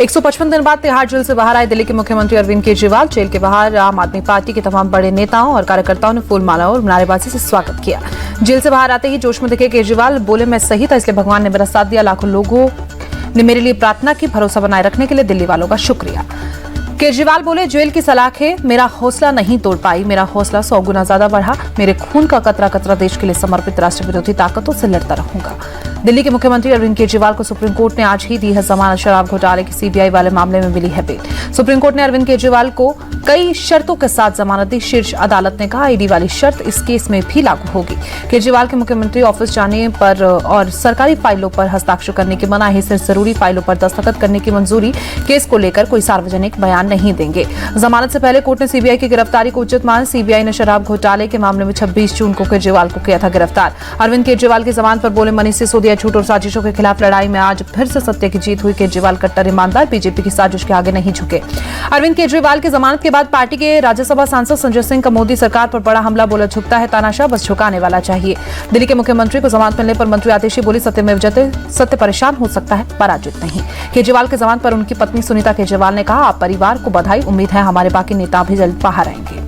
155 दिन बाद तिहाड़ जेल से बाहर आए दिल्ली के मुख्यमंत्री अरविंद केजरीवाल। जेल के बाहर आम आदमी पार्टी के तमाम बड़े नेताओं और कार्यकर्ताओं ने फूल मालाओं और नारेबाजी से स्वागत किया। जेल से बाहर आते ही जोश में दिखे केजरीवाल, बोले मैं सही था इसलिए भगवान ने मेरा साथ दिया। लाखों लोगों ने मेरे लिए प्रार्थना की। भरोसा बनाए रखने के लिए दिल्ली वालों का शुक्रिया। केजरीवाल बोले जेल की सलाखें मेरा हौसला नहीं तोड़ पाई, मेरा हौसला 100 गुना ज्यादा बढ़ा। मेरे खून का कतरा कतरा देश के लिए समर्पित राष्ट्र विरोधी ताकतों से लड़ता रहूंगा। दिल्ली के मुख्यमंत्री अरविंद केजरीवाल को सुप्रीम कोर्ट ने आज ही दी है जमानत। शराब घोटाले की सीबीआई वाले मामले में मिली है बेल। सुप्रीम कोर्ट ने अरविंद केजरीवाल को कई शर्तों के साथ जमानत दी। शीर्ष अदालत ने कहा ईडी वाली शर्त इस केस में भी लागू होगी। केजरीवाल के मुख्यमंत्री ऑफिस जाने पर और सरकारी फाइलों पर हस्ताक्षर करने की मनाही, सिर्फ जरूरी फाइलों पर दस्तखत करने की मंजूरी। केस को लेकर कोई सार्वजनिक बयान नहीं देंगे। जमानत से पहले कोर्ट ने सीबीआई की गिरफ्तारी को उचित मान। सीबीआई ने शराब घोटाले के मामले में 26 जून को केजरीवाल को किया था गिरफ्तार। अरविंद केजरीवाल की जमानत पर बोले मनीष सिसोदिया झूठ और साजिशों के खिलाफ लड़ाई में आज फिर से सत्य की जीत हुई। केजरीवाल कट्टर ईमानदार, बीजेपी की साजिश के आगे नहीं झुके। अरविंद केजरीवाल की जमानत के बाद पार्टी के राज्यसभा सांसद संजय सिंह का मोदी सरकार पर बड़ा हमला, बोला झुकता है तानाशाह, बस झुकाने वाला चाहिए। दिल्ली के मुख्यमंत्री को जमानत मिलने पर मंत्री आतिशी बोली सत्यमेव जयते, सत्य परेशान हो सकता है पराजित नहीं। केजरीवाल की जमानत पर उनकी पत्नी सुनीता केजरीवाल ने कहा आप परिवार को बधाई, उम्मीद है हमारे बाकी नेता भी जल्द बाहर आएंगे।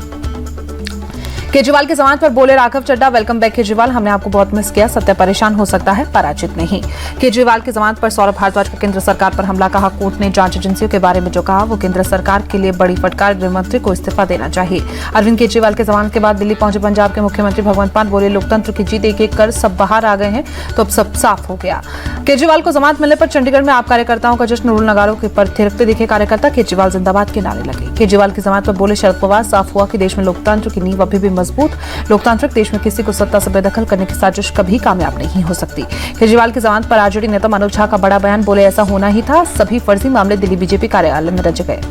केजरीवाल की जमानत पर बोले राघव चड्ढा, वेलकम बैक केजरीवाल, हमने आपको बहुत मिस किया, सत्य परेशान हो सकता है पराजित नहीं। केजरीवाल की जमानत पर सौरभ भारद्वाज का केंद्र सरकार पर हमला, कहा कोर्ट ने जांच एजेंसियों के बारे में जो कहा वो केंद्र सरकार के लिए बड़ी फटकार, गृह मंत्री को इस्तीफा देना चाहिए। अरविंद केजरीवाल की जमानत के बाद दिल्ली पहुंचे पंजाब के मुख्यमंत्री भगवंत मान, बोले लोकतंत्र की जीत एक एक कर सब बाहर आ गए हैं तो अब सब साफ हो गया। केजरीवाल को जमानत मिलने पर चंडीगढ़ में आप कार्यकर्ताओं का जश्न, नूरुल नगारों के पर थिरकते दिखे कार्यकर्ता। केजरीवाल जिंदाबाद के नारे लगे। केजरीवाल की जमानत पर बोले शरद पवार, साफ हुआ कि देश में लोकतंत्र की नींव अभी भी मजबूत। लोकतांत्रिक देश में किसी को सत्ता से बेदखल करने की साजिश कभी कामयाब नहीं हो सकती। केजरीवाल की जमानत पर आरजेडी नेता मनोज झा का बड़ा बयान, बोले ऐसा होना ही था, सभी फर्जी मामले दिल्ली बीजेपी कार्यालय में रच गए।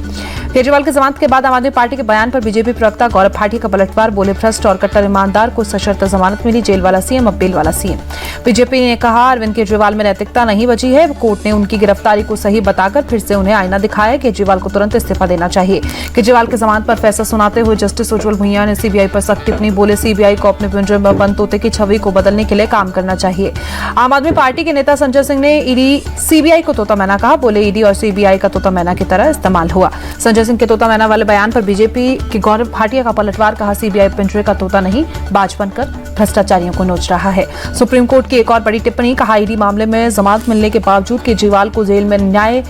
केजरीवाल की जमानत के बाद आम आदमी पार्टी के बयान पर बीजेपी प्रवक्ता गौरव भाटिया का पलटवार, बोले भ्रष्ट और कट्टर ईमानदार को सशर्त जमानत मिली, जेल वाला सीएम अब बेल वाला सीएम। बीजेपी ने कहा अरविंद केजरीवाल में नैतिकता नहीं बची है। कोर्ट ने उनकी गिरफ्तारी को सही बताकर फिर से उन्हें आईना दिखाया। केजरीवाल को तुरंत इस्तीफा देना चाहिए। केजरीवाल की जमानत पर फैसला सुनाते हुए जस्टिस उज्जवल भुइयां ने सीबीआई पर सख्त टिप्पणी, बोले सीबीआई को अपने पिंजरे में बंद तोते की छवि को बदलने के लिए काम करना चाहिए। आम आदमी पार्टी के नेता संजय सिंह ने ईडी सीबीआई को तोता मैना कहा, बोले ईडी और सीबीआई का तोता मैना की तरह इस्तेमाल हुआ। संजय सिंह के तोता मैना वाले बयान पर बीजेपी के गौरव भाटिया का पलटवार, कहा सीबीआई पिंजरे का तोता नहीं, बाज बनकर भ्रष्टाचारियों को नोच रहा है। सुप्रीम कोर्ट की एक और बड़ी टिप्पणी, कहा ईडी मामले में जमानत मिलने के बावजूद केजरीवाल को जेल में न्याय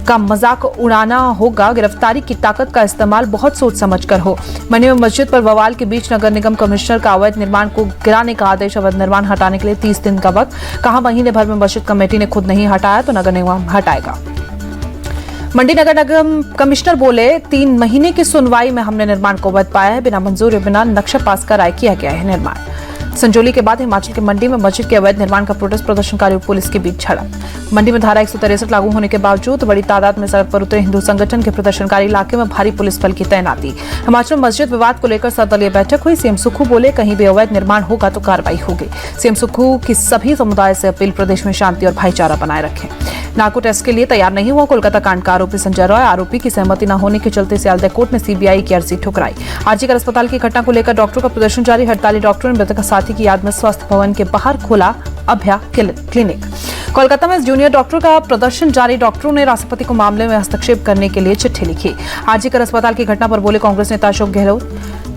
का मजाक उड़ाना होगा। गिरफ्तारी की ताकत का इस्तेमाल बहुत सोच समझ कर हो। मंडी में मस्जिद पर बवाल के बीच नगर निगम कमिश्नर का अवैध निर्माण को गिराने का आदेश, अवैध निर्माण हटाने के लिए 30 दिन का वक्त, कहा महीने भर में मस्जिद कमेटी ने खुद नहीं हटाया तो नगर निगम हटाएगा। मंडी नगर निगम कमिश्नर बोले 3 महीने की सुनवाई में हमने निर्माण को वैध पाया है, बिना मंजूरी बिना नक्शा पास कराए किया गया है निर्माण। संजौली के बाद हिमाचल के मंडी में मस्जिद के अवैध निर्माण का प्रोटेस्ट, प्रदर्शनकारियों पुलिस के बीच झड़प। मंडी में धारा 163 लागू होने के बावजूद बड़ी तादाद में सड़क पर उतरे हिंदू संगठन के प्रदर्शनकारी, इलाके में भारी पुलिस बल की तैनाती। हिमाचल मस्जिद विवाद को लेकर सर्वदलीय बैठक हुई। सीएम सुक्खू बोले कहीं भी अवैध निर्माण होगा तो कार्रवाई होगी। सीएम सुक्खू की सभी समुदाय से अपील, प्रदेश में शांति और भाईचारा बनाए रखें। नार्को टेस्ट के लिए तैयार नहीं हुआ कोलकाता कांड का आरोपी संजय रॉय, आरोपी की सहमति न होने के चलते सियालदह कोर्ट ने सीबीआई की अर्जी ठुकराई। आरजीकर अस्पताल की घटना को लेकर डॉक्टरों का प्रदर्शन जारी। हड़ताली डॉक्टरों ने मृतक साथी की याद में स्वास्थ्य भवन के बाहर खोला अभया क्लिनिक। कोलकाता में जूनियर डॉक्टरों का प्रदर्शन जारी। डॉक्टरों ने राष्ट्रपति को मामले में हस्तक्षेप करने के लिए चिट्ठी लिखी। आरजीकर अस्पताल की घटना पर बोले कांग्रेस नेता अशोक गहलोत,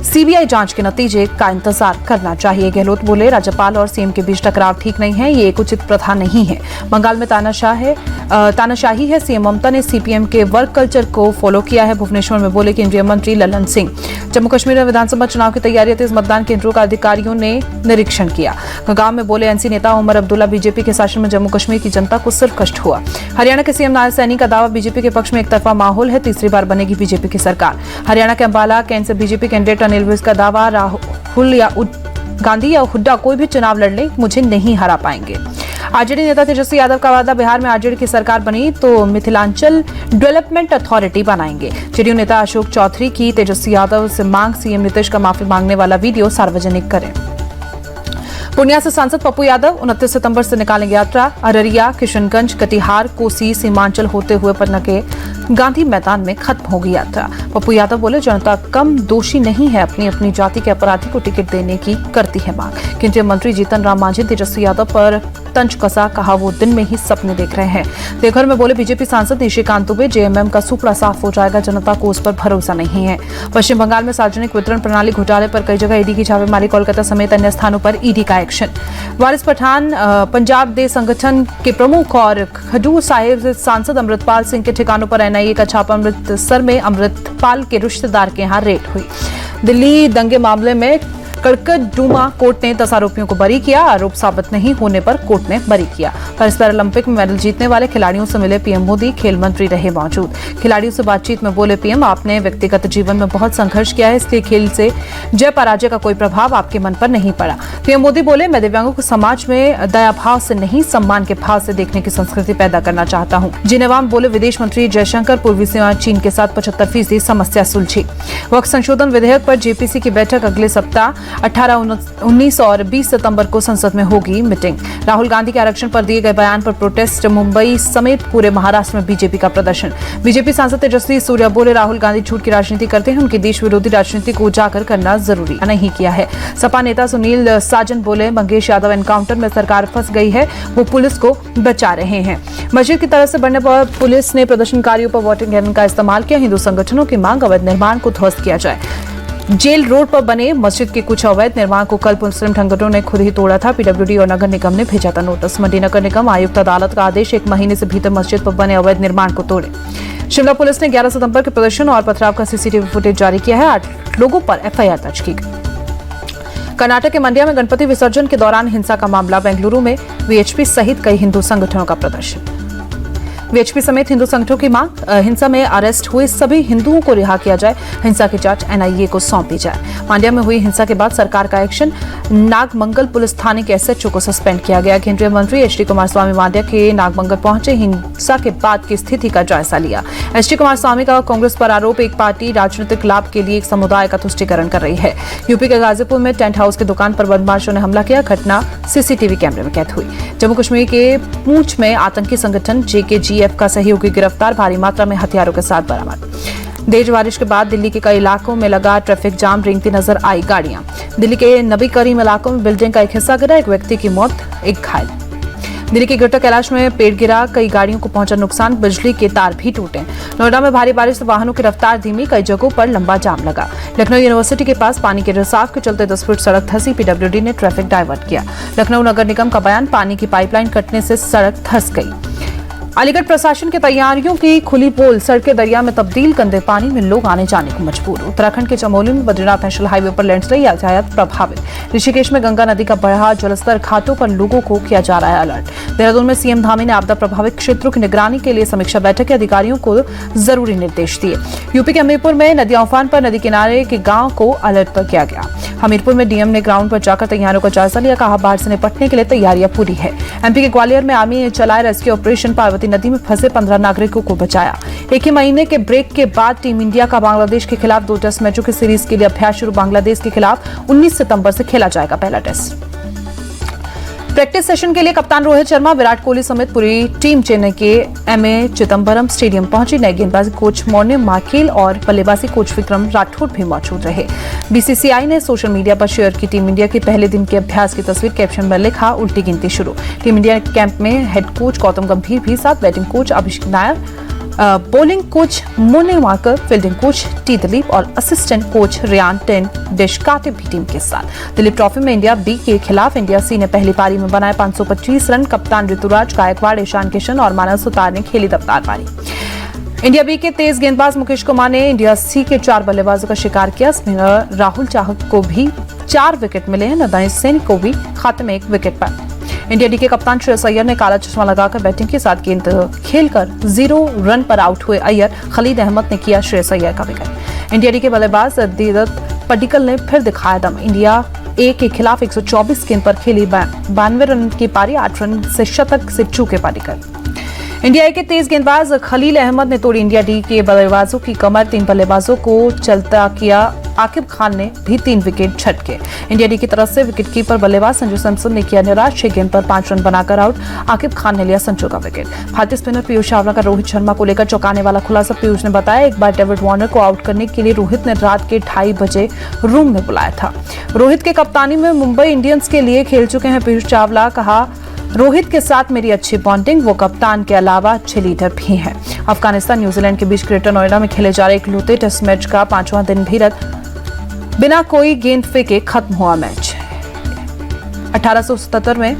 सीबीआई जांच के नतीजे का इंतजार करना चाहिए। गहलोत बोले राज्यपाल और सीएम के बीच टकराव ठीक नहीं है, ये एक उचित प्रथा नहीं है। बंगाल में तानाशाही है। सीएम ममता ने सीपीएम के वर्क कल्चर को फॉलो किया है। भुवनेश्वर में बोले केंद्रीय मंत्री ललन सिंह। जम्मू कश्मीर में विधानसभा चुनाव की तैयारी तेज, मतदान केंद्रों का अधिकारियों ने निरीक्षण किया। गांव में बोले एनसी नेता उमर अब्दुल्ला, बीजेपी के शासन में जम्मू कश्मीर की जनता को सिर्फ कष्ट हुआ। हरियाणा के सीएम नारायण सैनी का दावा, बीजेपी के पक्ष में एक तरफा माहौल है, तीसरी बार बनेगी बीजेपी की सरकार। हरियाणा के अंबाला कैंट से बीजेपी कैंडिडेट अनिल विज का दावा, राहुल या गांधी या हुड्डा कोई भी चुनाव लड़ ले, मुझे नहीं हरा पाएंगे। आरजेडी नेता तेजस्वी यादव का वादा, बिहार में आरजेडी की सरकार बनी तो मिथिलांचल डेवलपमेंट अथॉरिटी बनाएंगे। जेडीयू नेता अशोक चौधरी की तेजस्वी यादव से मांग, सीएम नीतीश का माफी मांगने वाला वीडियो सार्वजनिक करें। पूर्णिया से सांसद पप्पू यादव 29 सितंबर से निकालेंगे यात्रा। अररिया, किशनगंज, कटिहार, कोसी, सीमांचल होते हुए पटना के गांधी मैदान में खत्म होगी यात्रा। पप्पू यादव बोले जनता कम दोषी नहीं है, अपनी अपनी जाति के अपराधी को टिकट देने की करती है मांग। केंद्रीय मंत्री जीतन राम मांझी तेजस्वी यादव पर तंज कसा, कहा वो दिन में ही सपने देख रहे हैं। देवघर में बोले बीजेपी सांसद निशिकांत दुबे, जेएमएम का सुपड़ा साफ हो जाएगा, जनता को उस पर भरोसा नहीं है। पश्चिम बंगाल में सार्वजनिक वितरण प्रणाली घोटाले पर कई जगह ईडी की छापेमारी, कोलकाता समेत अन्य स्थानों पर ईडी का एक्शन। वारिस पठान पंजाब दे संगठन के प्रमुख और खडूर साहिब सांसद अमृतपाल सिंह के ठिकानों पर एनआईए का छापा। अमृतसर में अमृतपाल के रिश्तेदार के यहां रेड हुई। दिल्ली दंगे मामले में कड़कड़डूमा कोर्ट ने 10 आरोपियों को बरी किया। आरोप साबित नहीं होने पर कोर्ट ने बरी किया। पेरिस पैरालंपिक में मेडल जीतने वाले खिलाड़ियों से मिले पीएम मोदी, खेल मंत्री रहे मौजूद। खिलाड़ियों से बातचीत में बोले पीएम, आपने व्यक्तिगत जीवन में बहुत संघर्ष किया है, इसलिए खेल से जय पराजय का कोई प्रभाव आपके मन पर नहीं पड़ा। पीएम मोदी बोले, मैं दिव्यांगों को समाज में दया भाव से नहीं, सम्मान के भाव से देखने की संस्कृति पैदा करना चाहता हूँ। जिनेवाम बोले विदेश मंत्री जयशंकर, पूर्वी सीमा चीन के साथ 75% समस्या सुलझी। वक्फ संशोधन विधेयक पर जेपीसी की बैठक अगले सप्ताह 18, 19 और 20 सितंबर को संसद में होगी मीटिंग। राहुल गांधी के आरक्षण पर दिए गए बयान पर प्रोटेस्ट, मुंबई समेत पूरे महाराष्ट्र में बीजेपी का प्रदर्शन। बीजेपी सांसद तेजस्वी सूर्या बोले, राहुल गांधी झूठ की राजनीति करते हैं, उनकी देश विरोधी राजनीति को उजागर करना जरूरी नहीं किया है। सपा नेता सुनील साजन बोले, मंगेश यादव एनकाउंटर में सरकार फंस गई है, वो पुलिस को बचा रहे हैं। मस्जिद की तरफ से बढ़ने पर पुलिस ने प्रदर्शनकारियों पर वाटर कैनन का इस्तेमाल किया। हिंदू संगठनों की मांग, अवैध निर्माण को ध्वस्त किया जाए। जेल रोड पर बने मस्जिद के कुछ अवैध निर्माण को कल मुस्लिम संगठनों ने खुद ही तोड़ा था। पीडब्ल्यूडी और नगर निगम ने भेजा था नोटिस। मंडी नगर निगम आयुक्त अदालत का आदेश, 1 महीने से भीतर मस्जिद पर बने अवैध निर्माण को तोड़े। शिमला पुलिस ने 11 सितंबर के प्रदर्शन और पथराव का सीसीटीवी फुटेज जारी किया है। 8 लोगों पर एफआईआर दर्ज की गई। कर्नाटक के मंड्या में गणपति विसर्जन के दौरान हिंसा का मामला। बेंगलुरु में वीएचपी सहित कई हिंदू संगठनों का प्रदर्शन। वीएचपी समेत हिंदू संगठनों की मांग, हिंसा में अरेस्ट हुए सभी हिंदुओं को रिहा किया जाए, हिंसा की जांच एनआईए को सौंपी जाए। मांड्या में हुई हिंसा के बाद सरकार का एक्शन, नागमंगल पुलिस थाने के एसएचओ को सस्पेंड किया गया। केंद्रीय मंत्री एचडी कुमारस्वामी मांड्या के नागमंगल पहुंचे, हिंसा के बाद की स्थिति का जायजा लिया। एचडी कुमारस्वामी का कांग्रेस पर आरोप, एक पार्टी राजनीतिक लाभ के लिए एक समुदाय का तुष्टीकरण कर रही है। यूपी के गाजीपुर में टेंट हाउस की दुकान पर बदमाशों ने हमला किया, घटना सीसीटीवी कैमरे में कैद हुई। जम्मू कश्मीर के पूंछ में आतंकी संगठन जेकेजीएफ का सहयोगी गिरफ्तार, भारी मात्रा में हथियारों के साथ बरामद। तेज बारिश के बाद दिल्ली के कई इलाकों में लगा ट्रैफिक जाम, रेंगती नजर आई गाड़ियां। दिल्ली के नबी करीम इलाकों में बिल्डिंग का एक हिस्सा गिरा, एक व्यक्ति की मौत, एक घायल। दिल्ली के ग्रेटर कैलाश में पेड़ गिरा, कई गाड़ियों को पहुंचा नुकसान, बिजली के तार भी टूटे। नोएडा में भारी बारिश से वाहनों की रफ्तार धीमी, कई जगहों पर लंबा जाम लगा। लखनऊ यूनिवर्सिटी के पास पानी के रिसाव के चलते 10 फुट सड़क धंसी, पीडब्ल्यूडी ने ट्रैफिक डायवर्ट किया। लखनऊ नगर निगम का बयान, पानी की पाइपलाइन कटने से सड़क धंस गई। अलीगढ़ प्रशासन की तैयारियों की खुली पोल, सड़कें दरिया में तब्दील, गंदे पानी में लोग आने जाने को मजबूर। उत्तराखंड के चमोली में बद्रीनाथ नेशनल हाईवे पर लैंडस्लाइड, यातायात प्रभावित। ऋषिकेश में गंगा नदी का बढ़ा जलस्तर, घाटों पर लोगों को किया जा रहा है अलर्ट। देहरादून में सीएम धामी ने आपदा प्रभावित क्षेत्रों की निगरानी के लिए समीक्षा बैठक के अधिकारियों को जरूरी निर्देश दिए। यूपी के हमीरपुर में नदियां उफान पर, नदी किनारे के गांव को अलर्ट पर किया गया। हमीरपुर में डीएम ने ग्राउंड पर जाकर तैयारियों का जायजा लिया, कहा बाढ़ से निपटने के लिए तैयारियां पूरी है। एमपी के ग्वालियर में आर्मी ने चलाए रेस्क्यू ऑपरेशन, पार्वती नदी में फंसे 15 नागरिकों को बचाया। एक ही महीने के ब्रेक के बाद टीम इंडिया का बांग्लादेश के खिलाफ 2 टेस्ट मैचों की सीरीज के लिए अभ्यास शुरू। बांग्लादेश के खिलाफ 19 सितंबर से खेला जाएगा पहला टेस्ट। प्रैक्टिस सेशन के लिए कप्तान रोहित शर्मा, विराट कोहली समेत पूरी टीम चेन्नई के एमए चिदंबरम स्टेडियम पहुंची। नए गेंदबाजी कोच मोर्ने मार्केल और बल्लेबाजी कोच विक्रम राठौड़ भी मौजूद रहे। बीसीसीआई ने सोशल मीडिया पर शेयर की टीम इंडिया के पहले दिन के अभ्यास की तस्वीर, कैप्शन में लिखा, उल्टी गिनती शुरू। टीम इंडिया कैंप में हेड कोच गौतम गंभीर भी साथ, बैटिंग कोच अभिषेक नायर, बॉलिंग कोच मोने marker, fielding coach T Dilip और असिस्टेंट कोच रियान टेन डेशकाटे भी टीम के साथ। दिलीप ट्रॉफी में इंडिया बी के खिलाफ इंडिया सी ने पहली पारी में बनाए 525 रन। कप्तान ऋतुराज गायकवाड़, ईशान किशन और मानव सुतार ने खेली दमदार पारी। इंडिया बी के तेज गेंदबाज मुकेश कुमार ने इंडिया सी के 4 बल्लेबाजों का शिकार किया। स्पिनर राहुल चाहक को भी 4 विकेट मिले हैं, नदानिश सेन को भी खाते में 1 विकेट पर। इंडिया डी के कप्तान श्रेयस अय्यर ने काला चश्मा लगाकर बैटिंग के साथ गेंद खेलकर 0 रन पर आउट हुए अय्यर, खलीद अहमद ने किया श्रेयस अय्यर का विकेट। इंडिया डी के बल्लेबाज दीरथ पडिक्कल ने फिर दिखाया दम। इंडिया ए के खिलाफ 124 गेंद पर खेली 92 रन की पारी, 8 रन से शतक से चूके पडिक्कल। इंडिया ए के तेज गेंदबाज खलील अहमद ने तोड़ी इंडिया डी के बल्लेबाजों की कमर। 3 बल्लेबाजों को चलता किया आकिब खान ने भी 3 विकेट झटके। इंडिया डी की तरफ से विकेटकीपर बल्लेबाज संजू सैमसन ने किया निराश, 6 गेंद पर 5 रन बनाकर आउट। आकिब खान ने लिया संजू का विकेट। भारतीय स्पिनर पीयूष चावला का रोहित शर्मा को लेकर चौंकाने वाला खुलासा। पीयूष ने बताया, एक बार डेविड वार्नर को आउट करने के लिए रोहित ने रात के 2:30 बजे रूम में बुलाया था। रोहित के कप्तानी में मुंबई इंडियंस के लिए खेल चुके हैं पीयूष चावला। कहा, रोहित के साथ मेरी अच्छी बॉन्डिंग, वो कप्तान के अलावा अच्छे लीडर भी हैं। अफगानिस्तान न्यूजीलैंड के बीच ग्रेटर नोएडा में खेले जा रहे इकलौते टेस्ट मैच का 5वां दिन भी बिना कोई गेंद फेंके खत्म हुआ मैच। 1877 में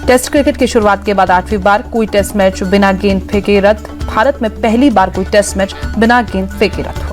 टेस्ट क्रिकेट की शुरुआत के बाद 8वीं बार कोई टेस्ट मैच बिना गेंद फेंके रद्द। भारत में पहली बार कोई टेस्ट मैच बिना गेंद फेंके रद्द।